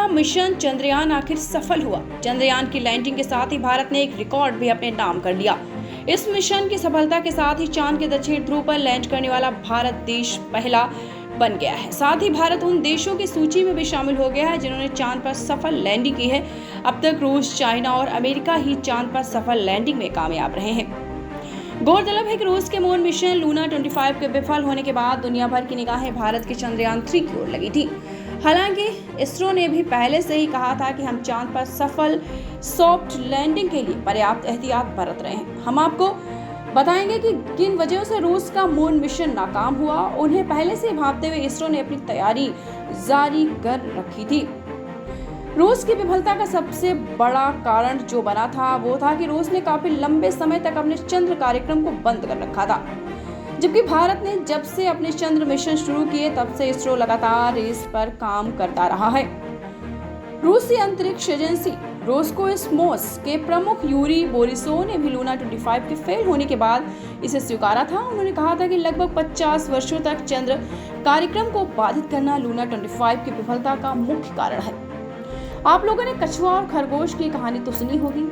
Mission Chandrayaan आखिर सफल हुआ। चंद्रयान की लैंडिंग के साथ ही भारत ने एक रिकॉर्ड भी अपने नाम कर लिया। इस मिशन की सफलता के साथ ही चांद के दक्षिणी ध्रुव पर लैंड करने वाला भारत देश पहला बन गया है। साथ ही भारत उन देशों की सूची में भी शामिल हो गया है जिन्होंने चांद पर सफल लैंडिंग की है। अब तक रूस, चाइना और अमेरिका ही चांद पर सफल लैंडिंग में कामयाब रहे हैं। गौरतलब है कि रूस के मून मिशन लूना 25 के विफल होने के बाद दुनिया भर की निगाहें भारत के चंद्रयान 3 की ओर लगी थी। हालांकि इसरो ने भी पहले से ही कहा था कि हम चांद पर सफल सॉफ्ट लैंडिंग के लिए पर्याप्त एहतियात बरत रहे हैं। हम आपको बताएंगे कि किन वजहों से रूस का मून मिशन नाकाम हुआ। उन्हें पहले से भांपते हुए इसरो ने अपनी तैयारी जारी कर रखी थी। रूस की विफलता का सबसे बड़ा कारण जो बना था वो था कि रूस ने काफी लंबे समय तक अपने चंद्र कार्यक्रम को बंद कर रखा था, जबकि भारत ने जब से अपने चंद्र मिशन शुरू किए तब से इसरो लगातार इस पर काम करता रहा है। रूसी अंतरिक्ष एजेंसी रोस्कोस्मोस के प्रमुख यूरी बोरिसोव ने भी लूना 25 के फेल होने के बाद इसे स्वीकारा था। उन्होंने कहा था कि लगभग 50 वर्षों तक चंद्र कार्यक्रम को बाधित करना लूना 25 की विफलता का मुख्य कारण है। आप लोगों ने कछुआ और खरगोश की कहानी तो सुनी होगी।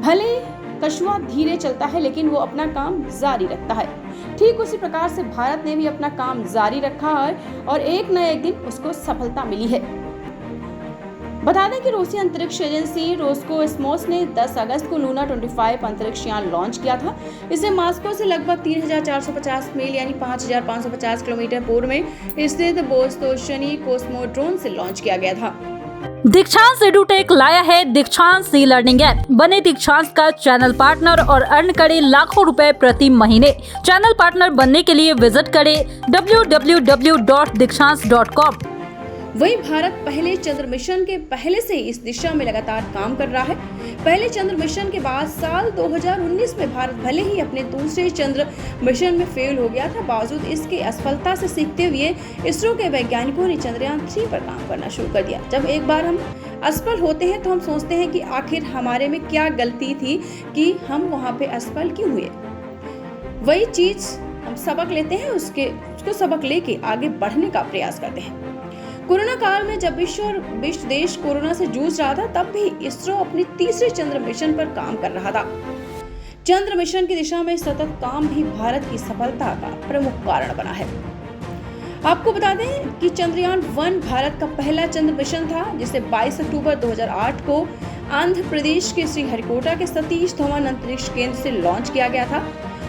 भले कछुआ धीरे चलता है लेकिन वो अपना काम जारी रखता है। ठीक उसी प्रकार से भारत ने भी अपना काम जारी रखा है और एक न एक दिन उसको सफलता मिली है। बता दें कि रूसी अंतरिक्ष एजेंसी रोस्कोस्मोस ने 10 अगस्त को लूना 25 अंतरिक्ष यान लॉन्च किया था। इसे मॉस्को से लगभग 3450 मील यानी 5550 किलोमीटर पूर्व में स्थित बोस्तोशनी कोस्मोड्रोम से लॉन्च किया गया था। दीक्षांत एडुटेक लाया है दीक्षांत ई लर्निंग ऐप। बने दीक्षांत का चैनल पार्टनर और अर्न करें लाखों रुपए प्रति महीने। चैनल पार्टनर बनने के लिए विजिट करें www.dikshans.com। वहीं भारत पहले चंद्र मिशन के पहले से इस दिशा में लगातार काम कर रहा है। पहले चंद्र मिशन के बाद साल 2019 में भारत भले ही अपने दूसरे चंद्र मिशन में फेल हो गया था, बावजूद इसके असफलता से सीखते हुए इसरो के वैज्ञानिकों ने चंद्रयान 3 पर काम करना शुरू कर दिया। जब एक बार हम असफल होते हैं तो हम सोचते हैं कि आखिर हमारे में क्या गलती थी कि हम वहां पे असफल क्यों हुए। वही चीज हम सबक लेते हैं, उसको सबक लेके आगे बढ़ने का प्रयास करते हैं। कोरोना काल में जब विश्व देश कोरोना से जूझ रहा था तब भी इसरो अपने तीसरे चंद्र मिशन पर काम कर रहा था। चंद्र मिशन की दिशा में सतत काम भी भारत की सफलता का प्रमुख कारण बना है। आपको बता दें कि चंद्रयान 1 भारत का पहला चंद्र मिशन था, जिसे 22 अक्टूबर 2008 को आंध्र प्रदेश के श्रीहरिकोटा के सतीश धवन अंतरिक्ष केंद्र से लॉन्च किया गया था।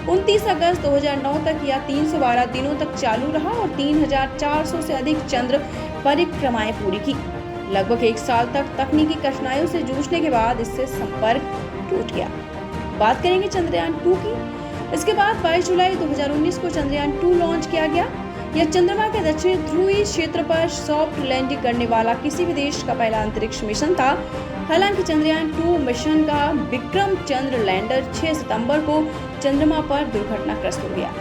29 अगस्त 2009 तक यह 312 दिनों तक चालू रहा और 3400 से अधिक चंद्र परिक्रमाएं पूरी की। लगभग एक साल तक तकनीकी कठिनाइयों से जूझने के बाद इससे संपर्क टूट गया। बात करेंगे चंद्रयान 2 की। इसके बाद 22 जुलाई 2019 को चंद्रयान 2 लॉन्च किया गया। यह चंद्रमा के दक्षिणी ध्रुवीय क्षेत्र पर सॉफ्ट लैंडिंग करने वाला किसी भी देश का पहला अंतरिक्ष मिशन था। हालांकि चंद्रयान 2 मिशन का विक्रम चंद्र लैंडर 6 सितंबर को चंद्रमा पर दुर्घटनाग्रस्त हो गया।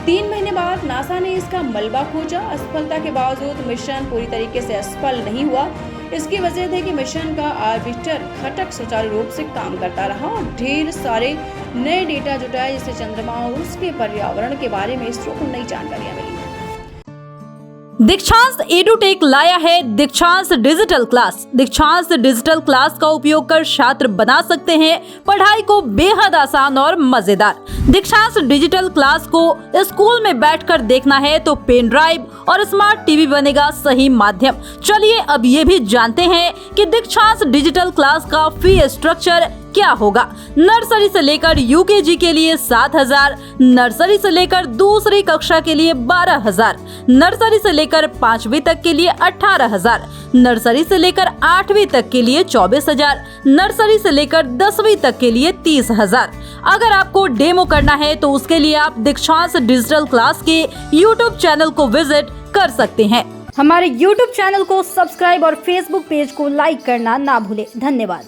3 महीने बाद नासा ने इसका मलबा खोजा। असफलता के बावजूद मिशन पूरी तरीके से असफल नहीं हुआ। इसकी वजह थी कि मिशन का ऑर्बिटर घटक सुचारू रूप से काम करता रहा और ढेर सारे नए डेटा जुटाए, जिससे चंद्रमा और उसके पर्यावरण के बारे में इसरो को नई जानकारियां मिली। दीक्षांत एडुटेक लाया है दीक्षांत डिजिटल क्लास। दीक्षांत डिजिटल क्लास का उपयोग कर छात्र बना सकते हैं पढ़ाई को बेहद आसान और मजेदार। दीक्षांत डिजिटल क्लास को स्कूल में बैठकर देखना है तो पेन ड्राइव और स्मार्ट टीवी बनेगा सही माध्यम। चलिए अब ये भी जानते हैं कि दीक्षांत डिजिटल क्लास का फी स्ट्रक्चर क्या होगा। नर्सरी से लेकर यूकेजी के लिए 7,000, नर्सरी से लेकर दूसरी कक्षा के लिए 12,000, नर्सरी से लेकर 5वीं तक के लिए 18,000, नर्सरी से लेकर 8वीं तक के लिए 24,000, नर्सरी से लेकर 10वीं तक के लिए 30,000। अगर आपको डेमो करना है तो उसके लिए आप दीक्षांत डिजिटल क्लास के YouTube चैनल को विजिट कर सकते हैं। हमारे YouTube चैनल को सब्सक्राइब और Facebook पेज को लाइक करना ना भूलें। धन्यवाद।